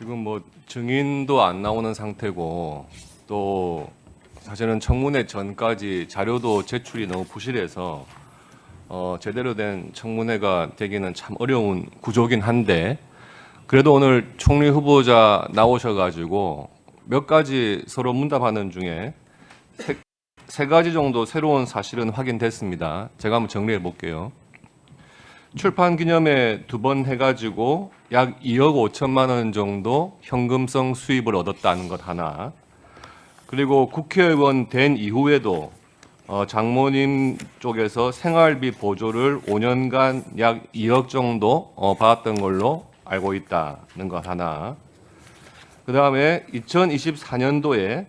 지금 뭐 증인도 안 나오는 상태고 또 사실은 청문회 전까지 자료도 제출이 너무 부실해서 제대로 된 청문회가 되기는 참 어려운 구조긴 한데 그래도 오늘 총리 후보자 나오셔가지고 몇 가지 서로 문답하는 중에 세 가지 정도 새로운 사실은 확인됐습니다. 제가 한번 정리해 볼게요. 출판 기념회 2번 해가지고 약 2억 5천만 원 정도 현금성 수입을 얻었다는 것 하나. 그리고 국회의원 된 이후에도 장모님 쪽에서 생활비 보조를 5년간 약 2억 정도 받았던 걸로 알고 있다는 것 하나. 그 다음에 2024년도에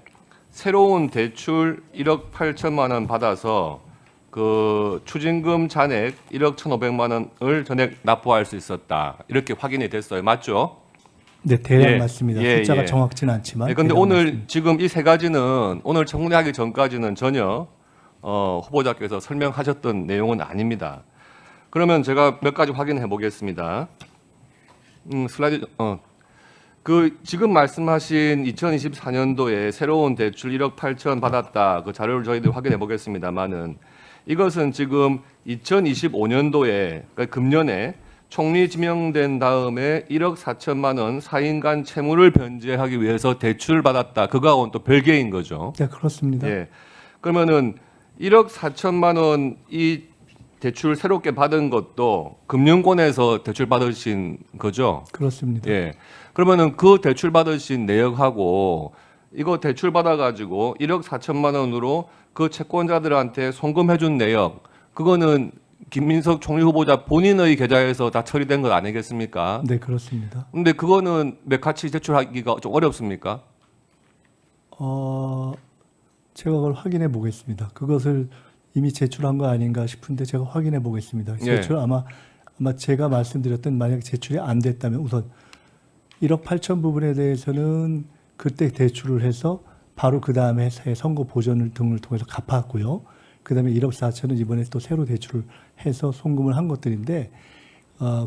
새로운 대출 1억 8천만 원 받아서 그 추징금 잔액 1억 1,500만 원을 전액 납부할 수 있었다. 이렇게 확인이 됐어요. 맞죠? 네, 대략 예, 맞습니다. 예, 숫자가 예. 정확치는 않지만. 그런데 대략 오늘 맞습니다. 지금 이 세 가지는 오늘 청문회하기 전까지는 전혀 후보자께서 설명하셨던 내용은 아닙니다. 그러면 제가 몇 가지 확인해 보겠습니다. 슬라이드 그 지금 말씀하신 2024년도에 새로운 대출 1억 8천 받았다. 그 자료를 저희들이 확인해 보겠습니다만은 이것은 지금 2025년도에 그러니까 금년에 총리 지명된 다음에 1억 4천만 원 4인간 채무를 변제하기 위해서 대출을 받았다. 그거하고는 또 별개인 거죠. 네, 그렇습니다. 예. 그러면은 1억 4천만 원 이 대출 새롭게 받은 것도 금융권에서 대출 받으신 거죠? 그렇습니다. 예. 그러면은 그 대출 받으신 내역하고 이거 대출 받아가지고 1억 4천만 원으로 그 채권자들한테 송금해 준 내역 그거는 김민석 총리 후보자 본인의 계좌에서 다 처리된 것 아니겠습니까? 네, 그렇습니다. 근데 그거는 왜 같이 제출하기가 좀 어렵습니까? 제가 그걸 확인해 보겠습니다. 그것을 이미 제출한 거 아닌가 싶은데 제가 확인해 보겠습니다. 예. 제출 아마 제가 말씀드렸던 만약 제출이 안 됐다면 우선 1억 8천 부분에 대해서는 그때 대출을 해서 바로 그 다음에 선거 보전 등을 통해서 갚았고요. 그 다음에 1억 4천은 이번에 또 새로 대출을 해서 송금을 한 것들인데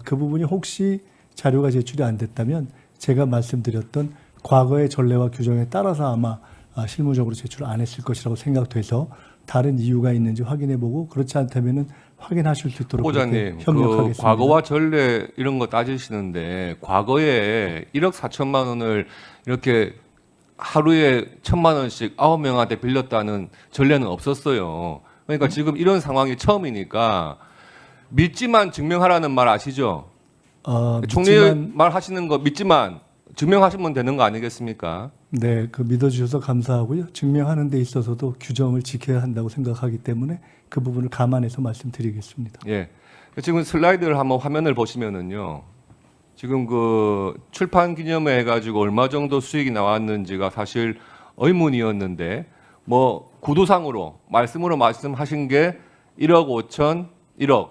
그 부분이 혹시 자료가 제출이 안 됐다면 제가 말씀드렸던 과거의 전례와 규정에 따라서 아마 실무적으로 제출을 안 했을 것이라고 생각돼서 다른 이유가 있는지 확인해보고 그렇지 않다면은 확인하실 수 있도록 후보자님, 협력하겠습니다. 그 과거와 전례 이런 거 따지시는데 과거에 1억 4천만 원을 이렇게 하루에 1,000만 원씩 9명한테 빌렸다는 전례는 없었어요. 그러니까 지금 이런 상황이 처음이니까 믿지만 증명하라는 말 아시죠? 총리 말 하시는 거 믿지만 증명하시면 되는 거 아니겠습니까? 네, 그 믿어주셔서 감사하고요. 증명하는 데 있어서도 규정을 지켜야 한다고 생각하기 때문에 그 부분을 감안해서 말씀드리겠습니다. 예. 지금 슬라이드를 한번 화면을 보시면은요. 지금 그 출판 기념회 해가지고 얼마 정도 수익이 나왔는지가 사실 의문이었는데 뭐 구도상으로 말씀하신 게 1억 5천, 1억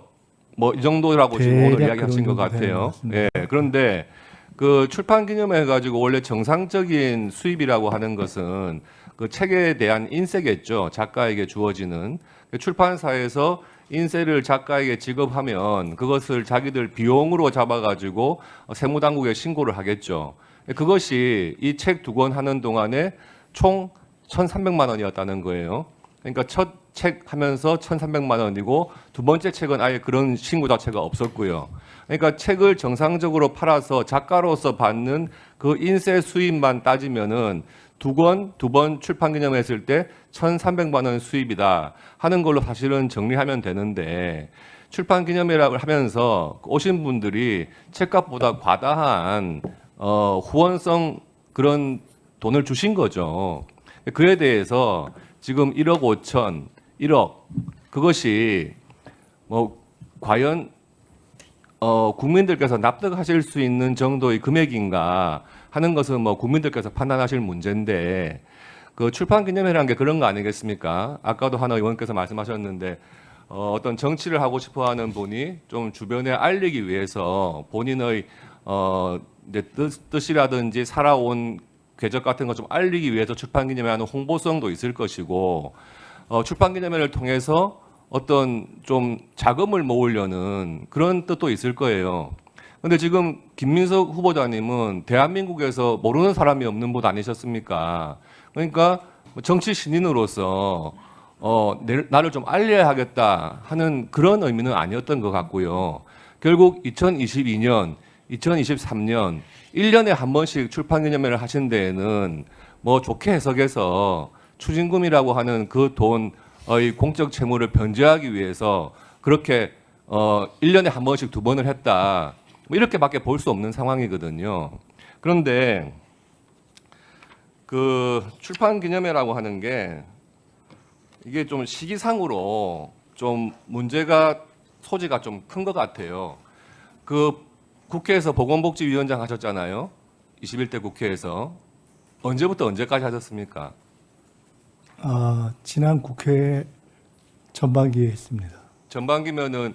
뭐 이 정도라고 지금 오늘 대략 이야기하신 것 그런 정도 되는 것 같아요. 같습니다. 예. 그런데 그 출판 기념회 해가지고 원래 정상적인 수입이라고 하는 것은 그 책에 대한 인세겠죠. 작가에게 주어지는 출판사에서 인세를 작가에게 지급하면 그것을 자기들 비용으로 잡아가지고 세무당국에 신고를 하겠죠. 그것이 이 책 2권 하는 동안에 총 1,300만 원이었다는 거예요. 그러니까 첫 책 하면서 1,300만 원이고 두 번째 책은 아예 그런 신고 자체가 없었고요. 그러니까 책을 정상적으로 팔아서 작가로서 받는 그 인세 수입만 따지면은 두 번 출판 기념했을 때 1,300만 원 수입이다 하는 걸로 사실은 정리하면 되는데 출판 기념회라고 하면서 오신 분들이 책값보다 과다한 후원성 그런 돈을 주신 거죠. 그에 대해서 지금 1억 5천, 1억 그것이 뭐 과연 국민들께서 납득하실 수 있는 정도의 금액인가 하는 것은 뭐 국민들께서 판단하실 문제인데 그 출판 기념회라는 게 그런 거 아니겠습니까? 아까도 하나 의원께서 말씀하셨는데 어떤 정치를 하고 싶어하는 분이 좀 주변에 알리기 위해서 본인의 이제 뜻이라든지 살아온 궤적 같은 거 좀 알리기 위해서 출판 기념회 하는 홍보성도 있을 것이고 출판 기념회를 통해서 어떤 좀 자금을 모으려는 그런 뜻도 있을 거예요. 근데 지금 김민석 후보자님은 대한민국에서 모르는 사람이 없는 분 아니셨습니까? 그러니까 정치 신인으로서 나를 좀 알려야 하겠다 하는 그런 의미는 아니었던 것 같고요. 결국 2022년, 2023년 1년에 한 번씩 출판기념회를 하신 데에는 뭐 좋게 해석해서 추징금이라고 하는 그 돈의 공적 채무를 변제하기 위해서 그렇게 1년에 한 번씩 2번을 했다. 뭐 이렇게밖에 볼 수 없는 상황이거든요. 그런데 그 출판기념회라고 하는 게 이게 좀 시기상으로 좀 문제가 소지가 좀 큰 것 같아요. 그 국회에서 보건복지위원장 하셨잖아요. 21대 국회에서 언제부터 언제까지 하셨습니까? 지난 국회 전반기에 했습니다. 전반기면은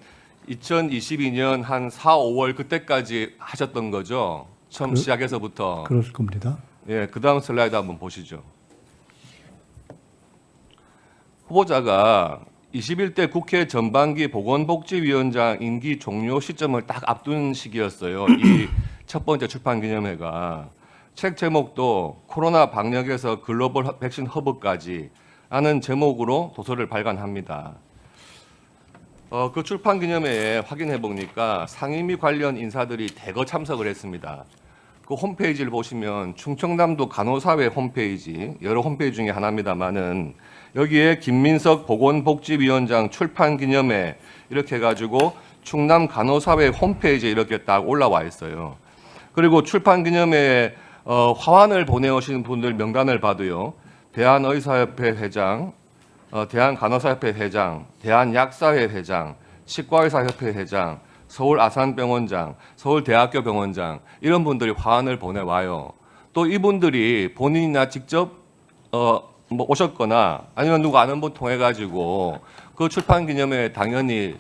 2022년 한 4, 5월 그때까지 하셨던 거죠. 처음 시작해서부터. 그럴 겁니다. 예, 그다음 슬라이드 한번 보시죠. 후보자가 21대 국회 전반기 보건복지위원장 임기 종료 시점을 딱 앞둔 시기였어요. 이 첫 번째 출판기념회가. 책 제목도 코로나 방역에서 글로벌 백신 허브까지 라는 제목으로 도서를 발간합니다. 그 출판기념회에 확인해 보니까 상임위 관련 인사들이 대거 참석을 했습니다. 그 홈페이지를 보시면 충청남도 간호사회 홈페이지, 여러 홈페이지 중에 하나입니다만은 여기에 김민석 보건복지위원장 출판기념회 이렇게 해가지고 충남 간호사회 홈페이지에 이렇게 딱 올라와 있어요. 그리고 출판기념회에 화환을 보내오신 분들 명단을 봐도요. 대한의사협회 회장, 대한간호사협회 회장, 대한약사회 회장, 치과의사협회 회장, 서울아산병원장, 서울대학교 병원장 이런 분들이 화환을 보내와요. 또 이분들이 본인이나 직접 뭐 오셨거나 아니면 누구 아는 분 통해 가지고 그 출판기념회에 당연히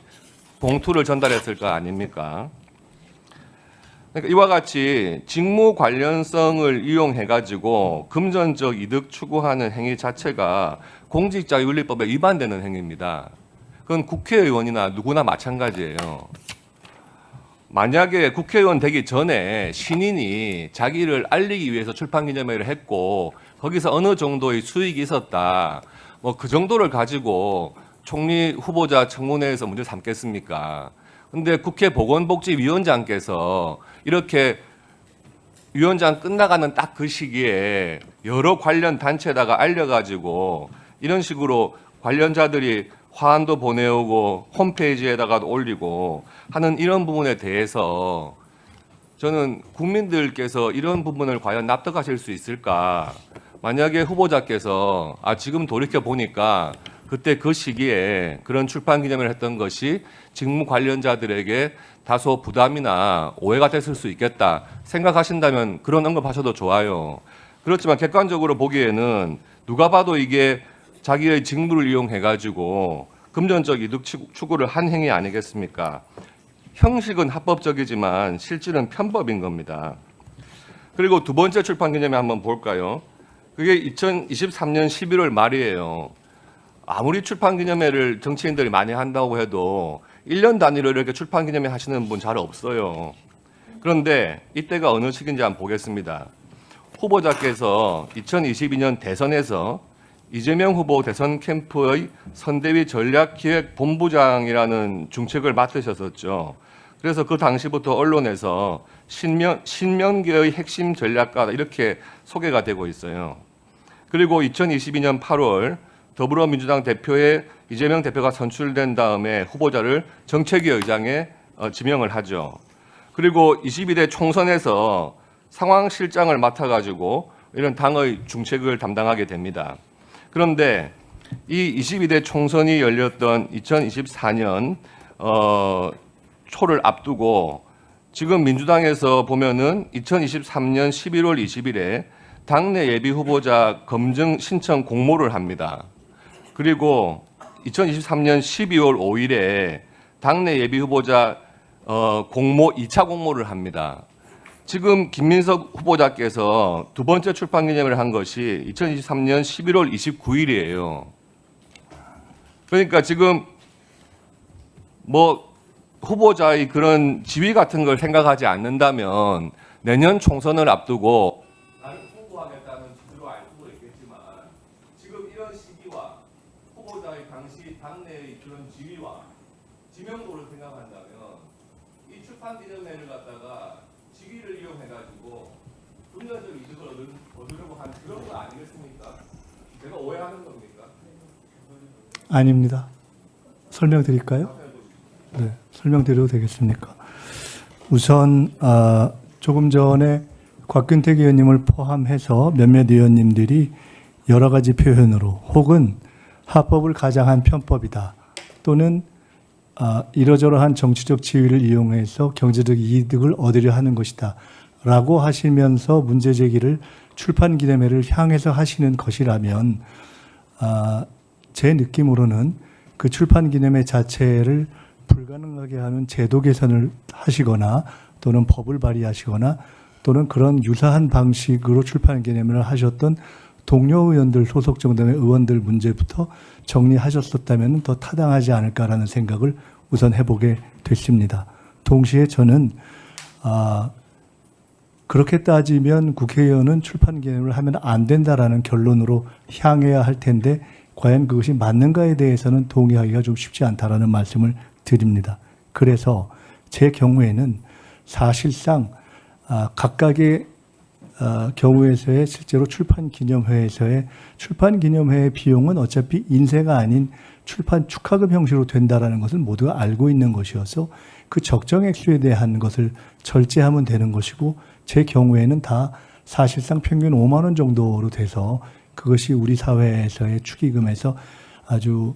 봉투를 전달했을 거 아닙니까? 그러니까 이와 같이 직무 관련성을 이용해 가지고 금전적 이득 추구하는 행위 자체가 공직자윤리법에 위반되는 행위입니다. 그건 국회의원이나 누구나 마찬가지예요. 만약에 국회의원 되기 전에 신인이 자기를 알리기 위해서 출판기념회를 했고 거기서 어느 정도의 수익이 있었다. 뭐 그 정도를 가지고 총리 후보자 청문회에서 문제 삼겠습니까? 근데 국회 보건복지위원장께서 이렇게 위원장 끝나가는 딱 그 시기에 여러 관련 단체에다가 알려가지고 이런 식으로 관련자들이 화환도 보내오고 홈페이지에다가도 올리고 하는 이런 부분에 대해서 저는 국민들께서 이런 부분을 과연 납득하실 수 있을까? 만약에 후보자께서 지금 돌이켜 보니까 그때 그 시기에 그런 출판 기념회를 했던 것이 직무 관련자들에게 다소 부담이나 오해가 됐을 수 있겠다 생각하신다면 그런 언급하셔도 좋아요. 그렇지만 객관적으로 보기에는 누가 봐도 이게 자기의 직무를 이용해 가지고 금전적 이득 추구를 한 행위 아니겠습니까? 형식은 합법적이지만 실질은 편법인 겁니다. 그리고 두 번째 출판 기념회 한번 볼까요? 그게 2023년 11월 말이에요. 아무리 출판 기념회를 정치인들이 많이 한다고 해도 1년 단위로 이렇게 출판 기념회 하시는 분 잘 없어요. 그런데 이때가 어느 시기인지 한번 보겠습니다. 후보자께서 2022년 대선에서 이재명 후보 대선 캠프의 선대위 전략기획본부장이라는 중책을 맡으셨었죠. 그래서 그 당시부터 언론에서 신명계의 핵심 전략가다 이렇게 소개가 되고 있어요. 그리고 2022년 8월 더불어민주당 대표에 이재명 대표가 선출된 다음에 후보자를 정책위 의장에 지명을 하죠. 그리고 22대 총선에서 상황실장을 맡아가지고 이런 당의 중책을 담당하게 됩니다. 그런데 이 22대 총선이 열렸던 2024년 초를 앞두고 지금 민주당에서 보면은 2023년 11월 20일에 당내 예비 후보자 검증 신청 공모를 합니다. 그리고 2023년 12월 5일에 당내 예비 후보자 공모 2차 공모를 합니다. 지금 김민석 후보자께서 두 번째 출판 기념회를 한 것이 2023년 11월 29일이에요. 그러니까 지금 뭐 후보자의 그런 지위 같은 걸 생각하지 않는다면 내년 총선을 앞두고 나는 후보하겠다는 뜻으로 알 수도 있겠지만 지금 이런 시기와 후보자의 당시 당내의 그런 지위와 지명도를 생각한다면 이 출판 기념회를 갖다가 직위를 이용해가지고 금전적 이득을 얻으려고 한 그런 거 아니겠습니까? 제가 오해하는 겁니까? 아닙니다. 설명드릴까요? 네, 설명드려도 되겠습니까? 우선 조금 전에 곽균택 의원님을 포함해서 몇몇 의원님들이 여러 가지 표현으로 혹은 합법을 가장한 편법이다 또는 이러저러한 정치적 지위를 이용해서 경제적 이득을 얻으려 하는 것이다 라고 하시면서 문제 제기를 출판 기념회를 향해서 하시는 것이라면 제 느낌으로는 그 출판 기념회 자체를 불가능하게 하는 제도 개선을 하시거나 또는 법을 발의하시거나 또는 그런 유사한 방식으로 출판 기념회를 하셨던 동료 의원들 소속 정당의 의원들 문제부터 정리하셨었다면 더 타당하지 않을까라는 생각을 우선 해보게 됐습니다. 동시에 저는 그렇게 따지면 국회의원은 출판 기념회를 하면 안 된다라는 결론으로 향해야 할 텐데 과연 그것이 맞는가에 대해서는 동의하기가 좀 쉽지 않다라는 말씀을 드립니다. 그래서 제 경우에는 사실상 각각의 경우에서의 실제로 출판 기념회에서의 출판 기념회의 비용은 어차피 인세가 아닌 출판 축하금 형식으로 된다라는 것을 모두가 알고 있는 것이어서 그 적정 액수에 대한 것을 절제하면 되는 것이고 제 경우에는 다 사실상 평균 5만 원 정도로 돼서 그것이 우리 사회에서의 축의금에서 아주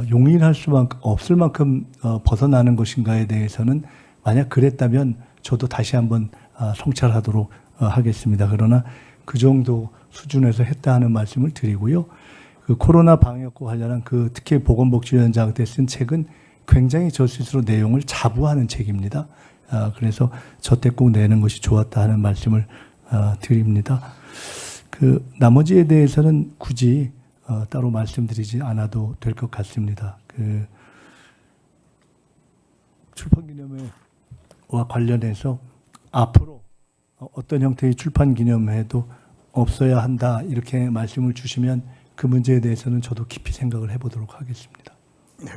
용인할 수만큼 없을 만큼 벗어나는 것인가에 대해서는 만약 그랬다면 저도 다시 한번 성찰하도록 하겠습니다. 그러나 그 정도 수준에서 했다 하는 말씀을 드리고요. 그 코로나 방역과 관련한 그 특히 보건복지위원장 때 쓴 책은 굉장히 저 스스로 내용을 자부하는 책입니다. 그래서 저 때 꼭 내는 것이 좋았다 하는 말씀을 드립니다. 그 나머지에 대해서는 굳이 따로 말씀드리지 않아도 될 것 같습니다. 그 출판기념회와 관련해서 앞으로 어떤 형태의 출판기념회도 없어야 한다 이렇게 말씀을 주시면 그 문제에 대해서는 저도 깊이 생각을 해보도록 하겠습니다. 네.